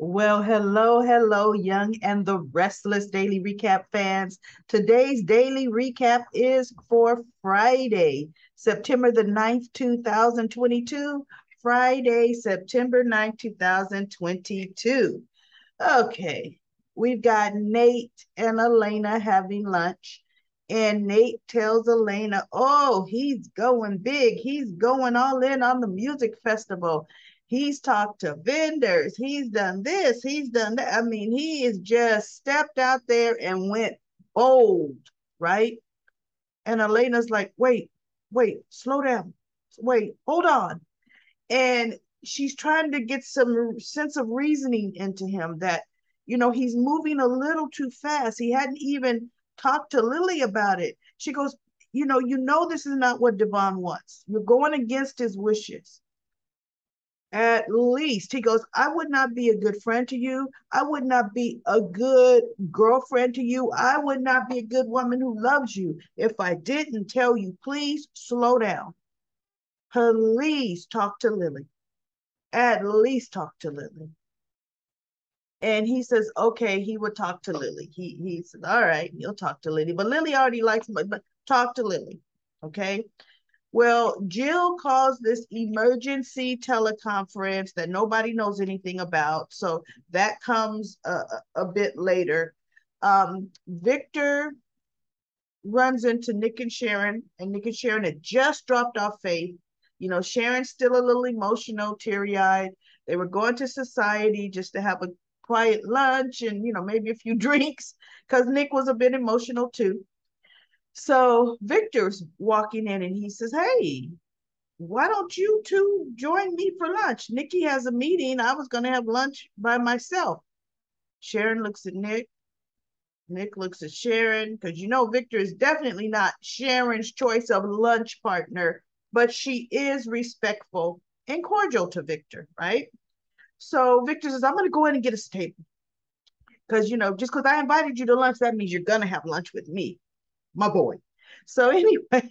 Well, hello, Young and the Restless Daily Recap fans. Today's daily recap is for Friday, September the 9th, 2022. Friday, September 9th, 2022. Okay, we've got Nate and Elena having lunch. And Nate tells Elena, oh, he's going big. He's going all in on the music festival. He's talked to vendors. He's done this. He's done that. I mean, he is just stepped out there and went bold, right? And Elena's like, wait, slow down. Wait, hold on. And she's trying to get some sense of reasoning into him that, he's moving a little too fast. He hadn't even talked to Lily about it. She goes, this is not what Devon wants. You're going against his wishes. At least he goes, I would not be a good friend to you. I would not be a good girlfriend to you. I would not be a good woman who loves you if I didn't tell you, please slow down. Please talk to Lily. At least talk to Lily. And he says, okay, he would talk to Lily. He said, all right, he'll talk to Lily. But Lily already likes him, but talk to Lily. Okay. Well, Jill calls this emergency teleconference that nobody knows anything about. So that comes a bit later. Victor runs into Nick and Nick and Sharon had just dropped off Faith. Sharon's still a little emotional, teary eyed. They were going to society just to have a quiet lunch and, maybe a few drinks because Nick was a bit emotional too. So Victor's walking in and he says, hey, why don't you two join me for lunch? Nikki has a meeting. I was going to have lunch by myself. Sharon looks at Nick. Nick looks at Sharon because Victor is definitely not Sharon's choice of lunch partner, but she is respectful and cordial to Victor, right? So Victor says, I'm going to go in and get a table because, just because I invited you to lunch, that means you're going to have lunch with me, my boy. So anyway,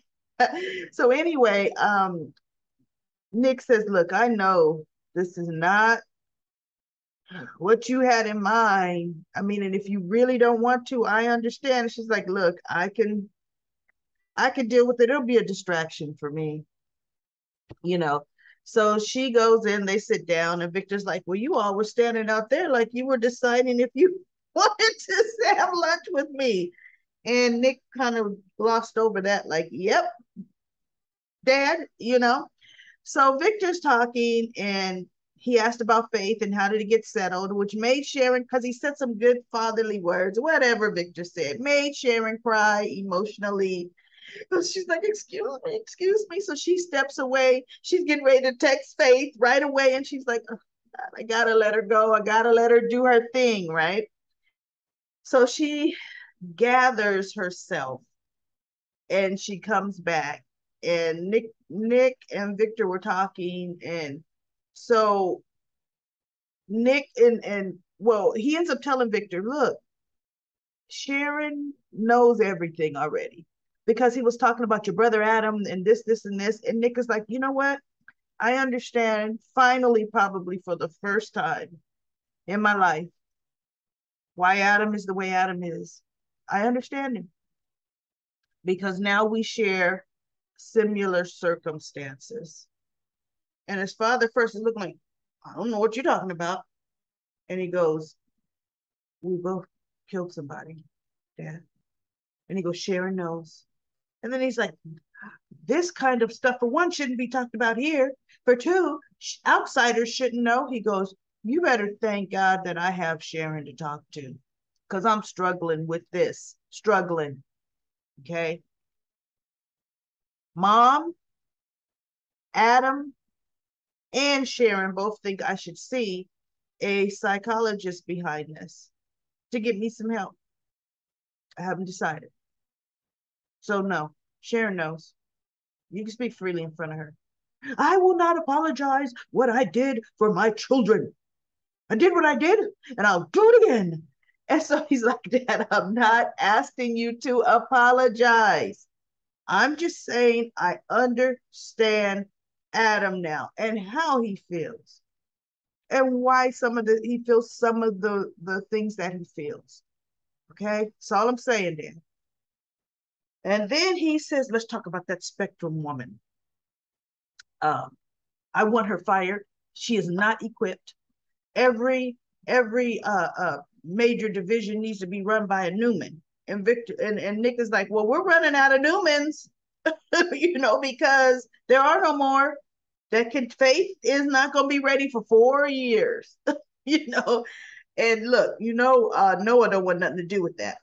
Nick says, look, I know this is not what you had in mind. I mean, and if you really don't want to, I understand. She's like, look, I can deal with it. It'll be a distraction for me, you know. So she goes in, they sit down, and Victor's like, well, you all were standing out there like you were deciding if you wanted to have lunch with me. And Nick kind of glossed over that, like, yep, Dad. So Victor's talking and he asked about Faith and how did it get settled, which made Sharon, because he said some good fatherly words, whatever Victor said, made Sharon cry emotionally. She's like, excuse me. So she steps away. She's getting ready to text Faith right away. And she's like, oh, God, I gotta let her go. I gotta let her do her thing, right? So she gathers herself and she comes back. And Nick and Victor were talking, and so Nick and well, he ends up telling Victor, look, Sharon knows everything already because he was talking about your brother Adam and this, and this. And Nick is like, you know what? I understand finally, probably for the first time in my life, why Adam is the way Adam is. I understand him because now we share similar circumstances. And his father first is looking like, I don't know what you're talking about. And he goes, we both killed somebody, Dad. And he goes, Sharon knows. And then he's like, this kind of stuff, for one, shouldn't be talked about here. For two, outsiders shouldn't know. He goes, you better thank God that I have Sharon to talk to because I'm struggling with this, struggling. Okay. Mom, Adam, and Sharon both think I should see a psychologist behind this to get me some help. I haven't decided. So, no, Sharon knows. You can speak freely in front of her. I will not apologize what I did for my children. I did what I did, and I'll do it again. And so he's like, Dad, I'm not asking you to apologize. I'm just saying I understand Adam now and how he feels. and why he feels some of the things that he feels. Okay, that's all I'm saying there. And then he says, let's talk about that Spectrum woman. Um, I want her fired. She is not equipped. Every major division needs to be run by a Newman. And Victor and Nick is like, well, we're running out of Newmans, because there are no more. Faith is not going to be ready for 4 years, you know. And look, Noah don't want nothing to do with that.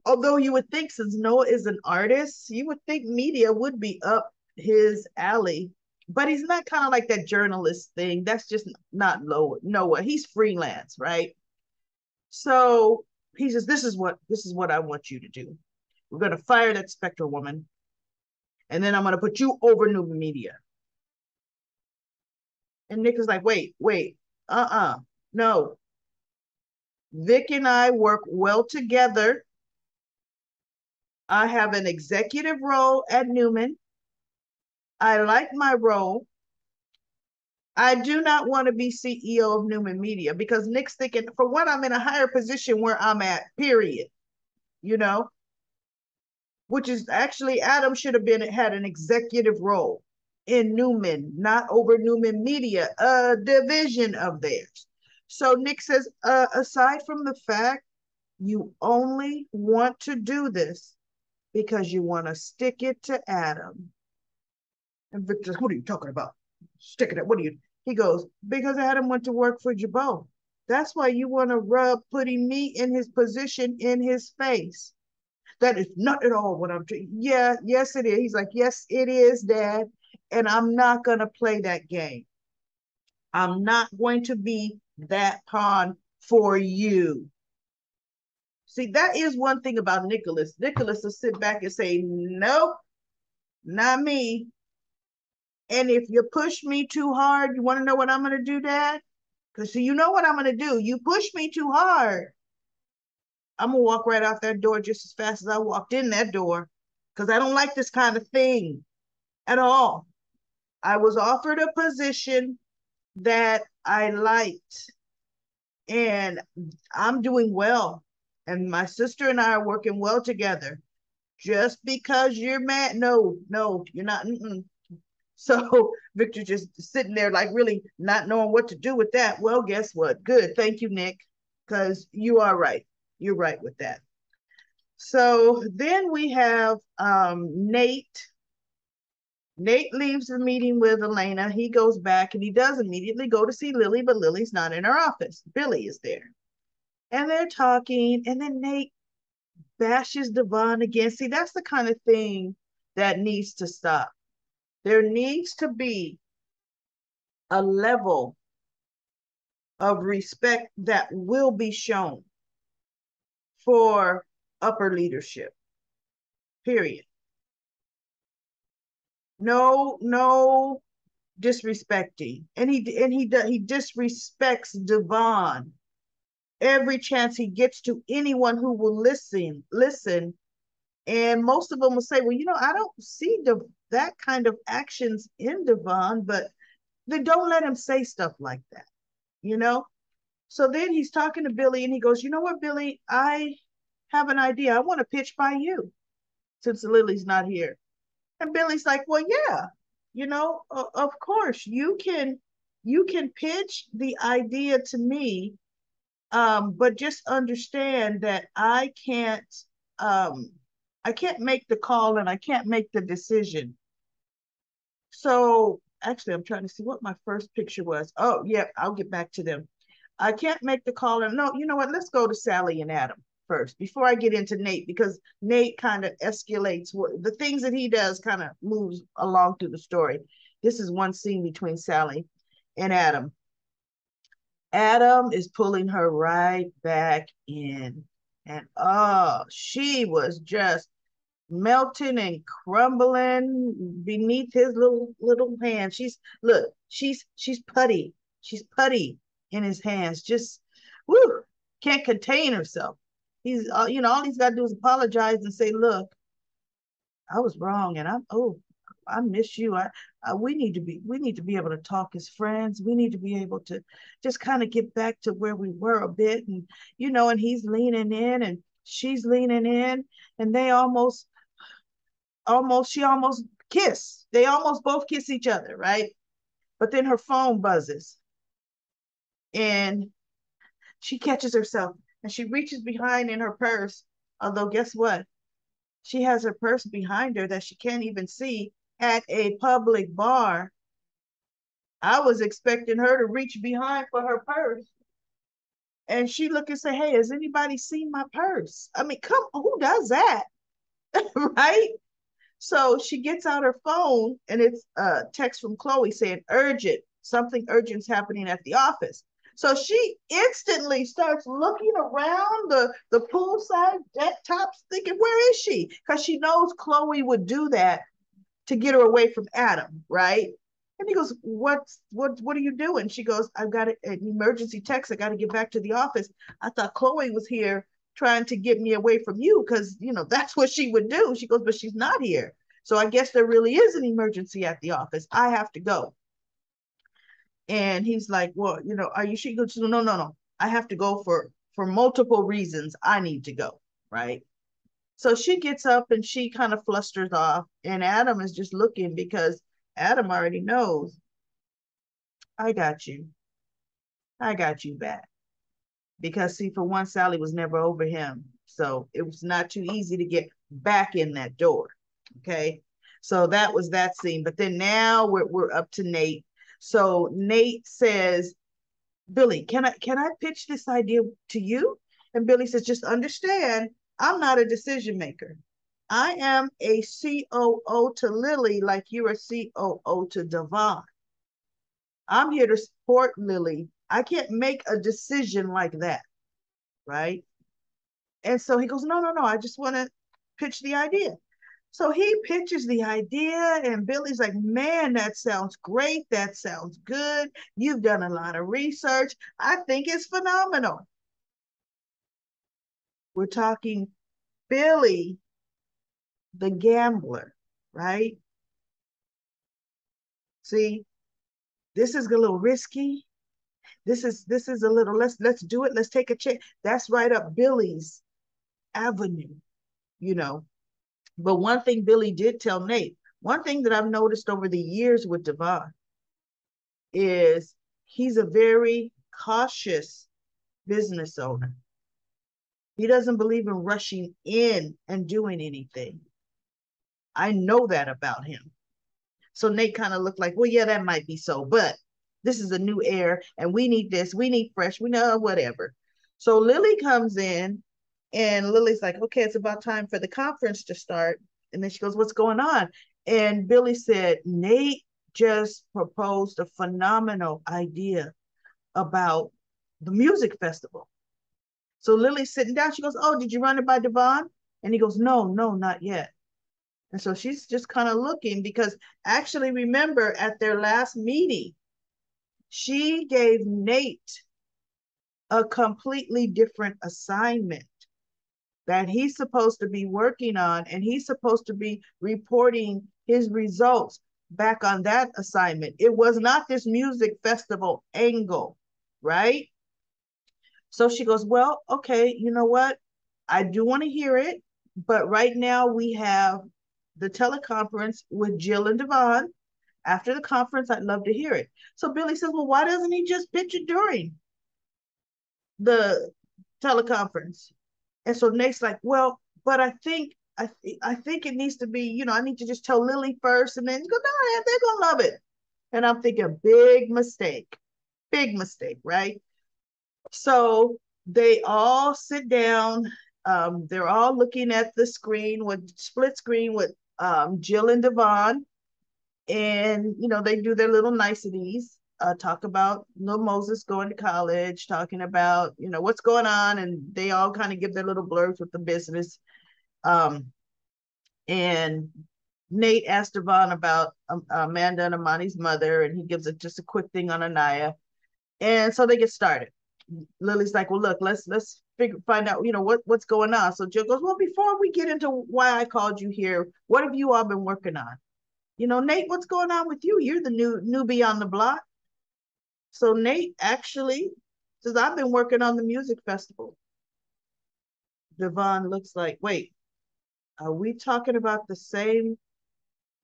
Although you would think, since Noah is an artist, you would think media would be up his alley, but he's not kind of like that journalist thing. That's just not Noah. He's freelance, right? So he says, this is what I want you to do. We're gonna fire that Spectre woman, and then I'm gonna put you over new media. And Nick is like, wait, no. Vic and I work well together. I have an executive role at Newman. I like my role. I do not want to be CEO of Newman Media, because Nick's thinking, for one, I'm in a higher position where I'm at, period. You know, which is actually Adam should have had an executive role in Newman, not over Newman Media, a division of theirs. So Nick says, aside from the fact you only want to do this because you want to stick it to Adam. And Victor, what are you talking about? Stick it at, what are you? He goes, because Adam went to work for Jabot. That's why you want to rub putting me in his position in his face. That is not at all what I'm doing. Yeah, yes, it is. He's like, yes, it is, Dad. And I'm not going to play that game. I'm not going to be that pawn for you. See, that is one thing about Nicholas. Nicholas will sit back and say, nope, not me. And if you push me too hard, you want to know what I'm going to do, Dad? Because you know what I'm going to do. You push me too hard, I'm going to walk right out that door just as fast as I walked in that door, because I don't like this kind of thing at all. I was offered a position that I liked, and I'm doing well. And my sister and I are working well together. Just because you're mad, no, you're not. So Victor just sitting there, like, really not knowing what to do with that. Well, guess what? Good. Thank you, Nick, because you are right. You're right with that. So then we have Nate. Nate leaves the meeting with Elena. He goes back and he does immediately go to see Lily, but Lily's not in her office. Billy is there. And they're talking, and then Nate bashes Devon again. See, that's the kind of thing that needs to stop. There needs to be a level of respect that will be shown for upper leadership, period. No disrespecting. And he disrespects Devon every chance he gets to anyone who will listen. And most of them will say, well, I don't see that kind of actions in Devon, but they don't let him say stuff like that, you know? So then he's talking to Billy and he goes, you know what, Billy, I have an idea. I want to pitch by you since Lily's not here. And Billy's like, well, yeah, of course you can pitch the idea to me, but just understand that I can't make the call and I can't make the decision. So actually, I'm trying to see what my first picture was. Oh, yeah, I'll get back to them. I can't make the call. And no, you know what? Let's go to Sally and Adam first before I get into Nate, because Nate kind of escalates the things that he does, kind of moves along through the story. This is one scene between Sally and Adam. Adam is pulling her right back in. And oh, she was just melting and crumbling beneath his little hand. She's putty. She's putty in his hands. Just whoo, can't contain herself. He's all he's got to do is apologize and say, look, I was wrong, and I miss you. We need to be able to talk as friends. We need to be able to just kind of get back to where we were a bit. And, and he's leaning in and she's leaning in and they she almost kiss. They almost both kiss each other, right? But then her phone buzzes and she catches herself and she reaches behind in her purse. Although, guess what? She has her purse behind her that she can't even see at a public bar. I was expecting her to reach behind for her purse. And she look and say, "Hey, has anybody seen my purse?" I mean, come on, who does that? Right? So she gets out her phone and it's a text from Chloe saying urgent, something urgent's happening at the office. So she instantly starts looking around the poolside deck tops, thinking, where is she? Because she knows Chloe would do that to get her away from Adam, right? And he goes, what are you doing? She goes, I've got an emergency text. I got to get back to the office. I thought Chloe was here trying to get me away from you because, that's what she would do. She goes, but she's not here. So I guess there really is an emergency at the office. I have to go. And he's like, well, are you sure? He goes, no, no, no. I have to go for multiple reasons. I need to go, right? So she gets up and she kind of flusters off. And Adam is just looking because Adam already knows, I got you. I got you back. Because see, for one, Sally was never over him. So it was not too easy to get back in that door. Okay. So that was that scene. But then now we're up to Nate. So Nate says, Billy, can I pitch this idea to you? And Billy says, just understand, I'm not a decision maker. I am a COO to Lily like you're a COO to Devon. I'm here to support Lily. I can't make a decision like that, right? And so he goes, no, no, no, I just want to pitch the idea. So he pitches the idea, and Billy's like, man, that sounds great. That sounds good. You've done a lot of research. I think it's phenomenal. We're talking Billy, the gambler, right? See, this is a little risky. This is a little, let's do it. Let's take a chance. That's right up Billy's avenue, you know. But one thing Billy did tell Nate, one thing that I've noticed over the years with Devon is he's a very cautious business owner. He doesn't believe in rushing in and doing anything. I know that about him. So Nate kind of looked like, well, yeah, that might be so, but this is a new air and we need this, we need fresh, we know whatever. So Lily comes in and Lily's like, okay, it's about time for the conference to start. And then she goes, what's going on? And Billy said, Nate just proposed a phenomenal idea about the music festival. So Lily's sitting down. She goes, oh, did you run it by Devon? And he goes, no, no, not yet. And so she's just kind of looking because actually, remember at their last meeting, she gave Nate a completely different assignment that he's supposed to be working on, and he's supposed to be reporting his results back on that assignment. It was not this music festival angle, right? So she goes, well, okay, you know what? I do want to hear it, but right now we have the teleconference with Jill and Devon. After the conference, I'd love to hear it. So Billy says, well, why doesn't he just pitch it during the teleconference? And so Nate's like, well, but I think it needs to be, I need to just tell Lily first, and then go, no, they're gonna love it. And I'm thinking, big mistake, right? So they all sit down. They're all looking at the screen with split screen with Jill and Devon, and they do their little niceties. Talk about little Moses going to college, talking about what's going on, and they all kind of give their little blurbs with the business. And Nate asked Devon about Amanda and Amani's mother, and he gives it just a quick thing on Anaya, and so they get started. Lily's like, well, look, let's find out, what's going on. So Jill goes, well, before we get into why I called you here, what have you all been working on? Nate, what's going on with you? You're the newbie on the block. So Nate actually says, I've been working on the music festival. Devon looks like, wait, are we talking about the same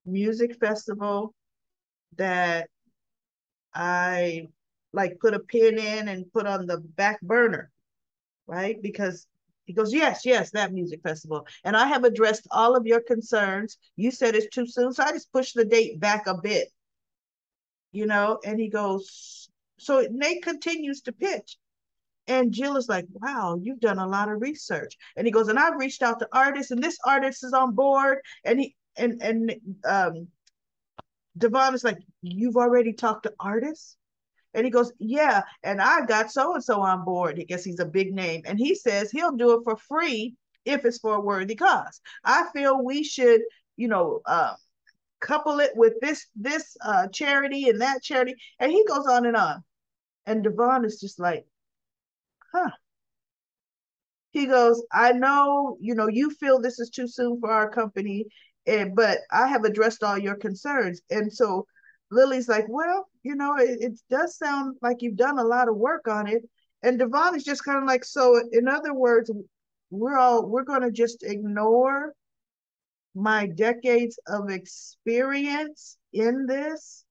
music festival that I like put a pin in and put on the back burner, right? Because he goes, yes, yes, that music festival. And I have addressed all of your concerns. You said it's too soon. So I just pushed the date back a bit, and he goes, so Nate continues to pitch. And Jill is like, wow, you've done a lot of research. And he goes, and I've reached out to artists, and this artist is on board. And he and Devon is like, you've already talked to artists? And he goes, yeah, and I got so and so on board. I guess he's a big name. And he says he'll do it for free if it's for a worthy cause. I feel we should, you know, uh, couple it with this charity and that charity. And he goes on and on. And Devon is just like, huh. He goes, I know, you feel this is too soon for our company, but I have addressed all your concerns. And so Lily's like, well, it does sound like you've done a lot of work on it. And Devon is just kind of like, so in other words, we're going to just ignore my decades of experience in this.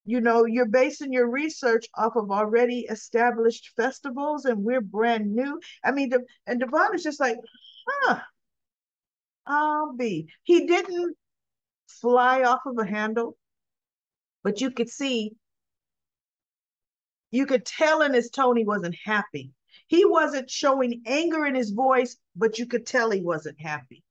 You're basing your research off of already established festivals and we're brand new. I mean, and Devon is just like, huh, I'll be. He didn't fly off of a handle, but you could tell in his tone he wasn't happy. He wasn't showing anger in his voice, but you could tell he wasn't happy.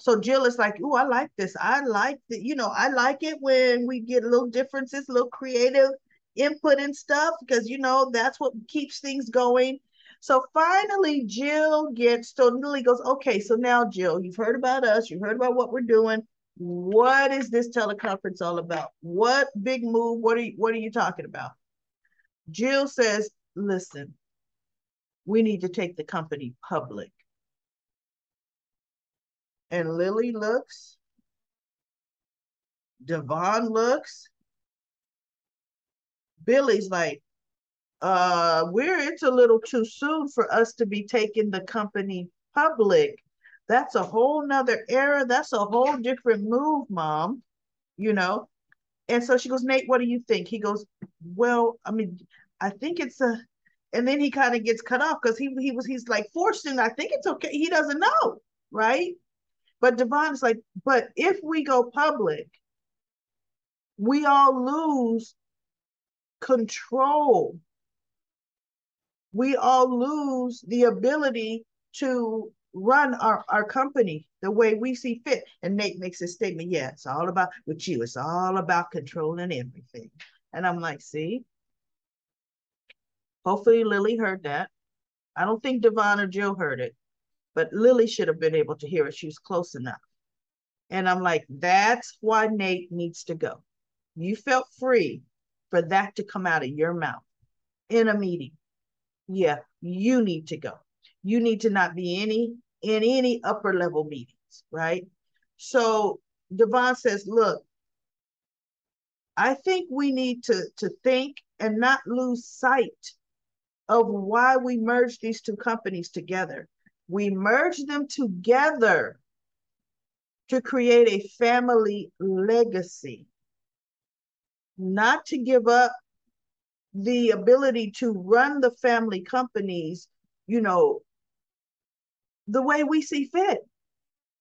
So Jill is like, "Ooh, I like this. I like I like it when we get little differences, little creative input and stuff, because that's what keeps things going." So finally, Jill gets so Lily goes, "Okay, so now Jill, you've heard about us, you've heard about what we're doing. What is this teleconference all about? What big move? What are you talking about?" Jill says, "Listen, we need to take the company public." And Lily looks, Devon looks, Billy's like, it's a little too soon for us to be taking the company public. That's a whole nother era. That's a whole different move, Mom, you know? And so she goes, Nate, what do you think? He goes, well, I mean, I think it's and then he kind of gets cut off because he's like forced in, I think it's okay. He doesn't know, right? But Devon's like, but if we go public, we all lose control. We all lose the ability to run our company the way we see fit. And Nate makes this statement, yeah, it's all about with you, it's all about controlling everything. And I'm like, see, hopefully Lily heard that. I don't think Devon or Jill heard it, but Lily should have been able to hear it. She was close enough. And I'm like, that's why Nate needs to go. You felt free for that to come out of your mouth in a meeting. Yeah, you need to go. You need to not be in any upper level meetings, right? So Devon says, look, I think we need to think and not lose sight of why we merged these two companies together. We merged them together to create a family legacy, not to give up the ability to run the family companies, the way we see fit.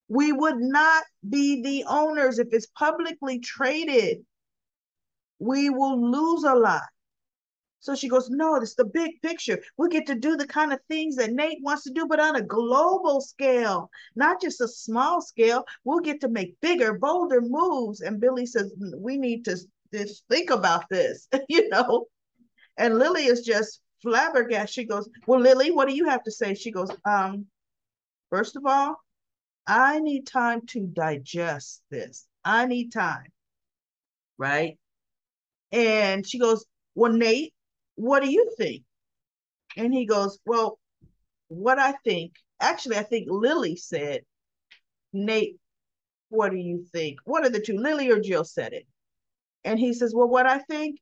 We would not be the owners if it's publicly traded. We will lose a lot. So she goes, no, it's the big picture. We'll get to do the kind of things that Nate wants to do, but on a global scale, not just a small scale. We'll get to make bigger, bolder moves. And Billy says, we need to just think about this, And Lily is just flabbergasted. She goes, well, Lily, what do you have to say? She goes, first of all, I need time to digest this. I need time, right? And she goes, well, Nate, what do you think? And he goes, well, what I think, actually, I think Lily said, Nate, What do you think? One of the two, Lily or Jill, said it. And he says, well, what I think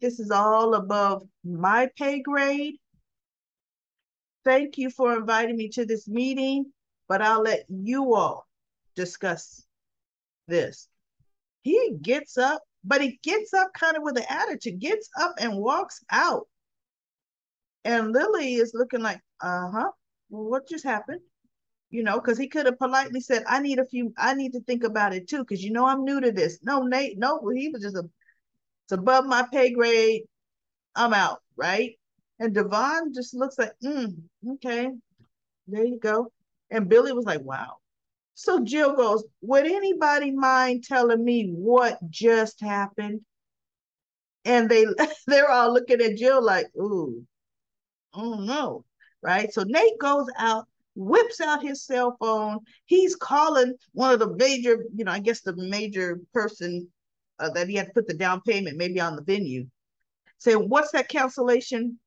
this is all above my pay grade. Thank you for inviting me to this meeting, but I'll let you all discuss this. He gets up, but he gets up kind of with an attitude, gets up and walks out. And Lily is looking like, uh-huh, well, what just happened? Because he could have politely said, I need to think about it too, because I'm new to this. No, Nate, no, he was just it's above my pay grade. I'm out, right? And Devon just looks like, okay, there you go. And Billy was like, wow. So Jill goes, would anybody mind telling me what just happened? And they're all looking at Jill like, ooh, oh no, right? So Nate goes out, whips out his cell phone. He's calling one of the major, I guess the major person that he had to put the down payment maybe on the venue. Say, what's that cancellation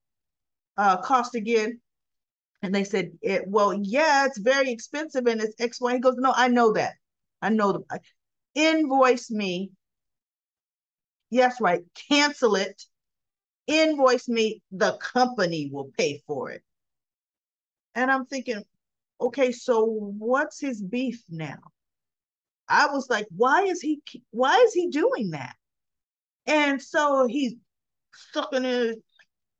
cost again? And they said, well, yeah, it's very expensive and it's X, Y. He goes, no, I know that. I know. Invoice me. Yes, right. Cancel it. Invoice me. The company will pay for it. And I'm thinking, okay, so what's his beef now? I was like, why is he doing that? And so he's sucking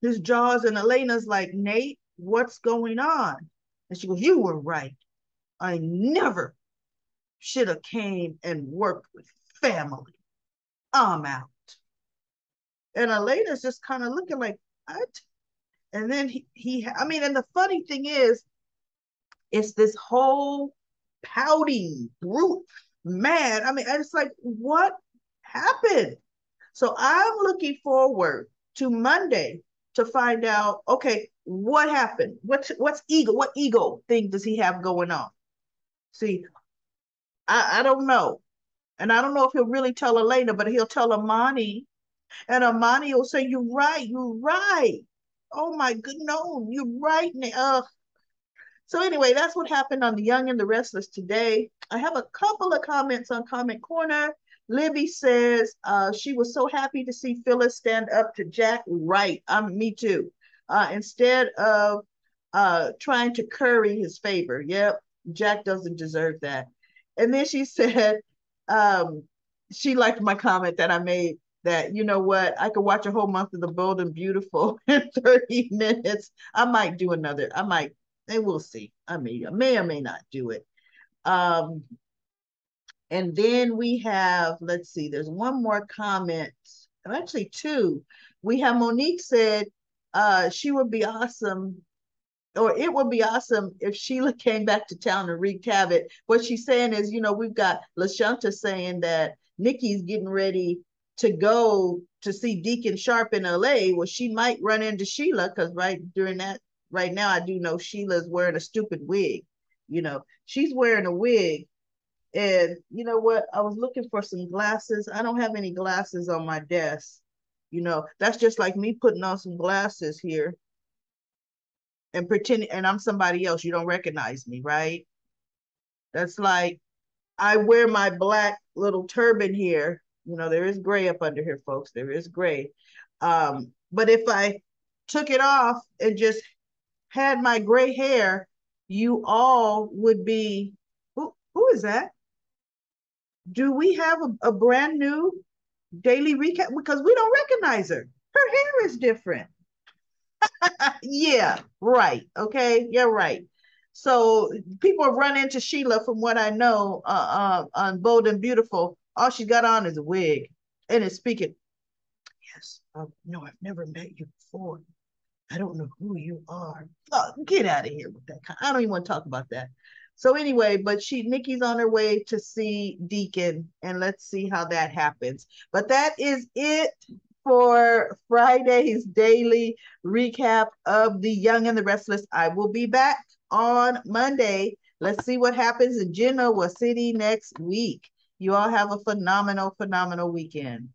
his jaws, and Elena's like, Nate, what's going on? And she goes, you were right. I never should have came and worked with family. I'm out. And Elena's just kind of looking like, what? And then and the funny thing is, it's this whole pouting brute mad. It's like, what happened? So I'm looking forward to Monday to find out, okay, what happened? What's ego? What ego thing does he have going on? See, I don't know. And I don't know if he'll really tell Elena, but he'll tell Amani. And Amani will say, you're right, you're right. Oh my good, no, you're right. So anyway, that's what happened on The Young and the Restless today. I have a couple of comments on Comment Corner. Libby says she was so happy to see Phyllis stand up to Jack. Right, me too. Instead of trying to curry his favor. Yep, Jack doesn't deserve that. And then she said she liked my comment that I made that, you know what, I could watch a whole month of The Bold and Beautiful in 30 minutes. I might do another. And we'll see. I may or may not do it. And then we have, let's see, there's one more comment, actually two. We have Monique said she would be awesome, or it would be awesome if Sheila came back to town and wreaked havoc. What she's saying is, we've got LaShanta saying that Nikki's getting ready to go to see Deacon Sharp in LA. Well, she might run into Sheila because right now I do know Sheila's wearing a stupid wig. She's wearing a wig. And you know what? I was looking for some glasses. I don't have any glasses on my desk. That's just like me putting on some glasses here and pretending, and I'm somebody else. You don't recognize me, right? That's like I wear my black little turban here. There is gray up under here, folks. There is gray. But if I took it off and just had my gray hair, you all would be, who is that? Do we have a brand new daily recap? Because we don't recognize her. Her hair is different. Yeah, right. Okay, you're right. So people run into Sheila, from what I know, on Bold and Beautiful. All she got on is a wig and is speaking. Yes, no, I've never met you before. I don't know who you are. Oh, get out of here with that. I don't even want to talk about that. So anyway, but Nikki's on her way to see Deacon, and let's see how that happens. But that is it for Friday's daily recap of The Young and the Restless. I will be back on Monday. Let's see what happens in Genoa City next week. You all have a phenomenal, phenomenal weekend.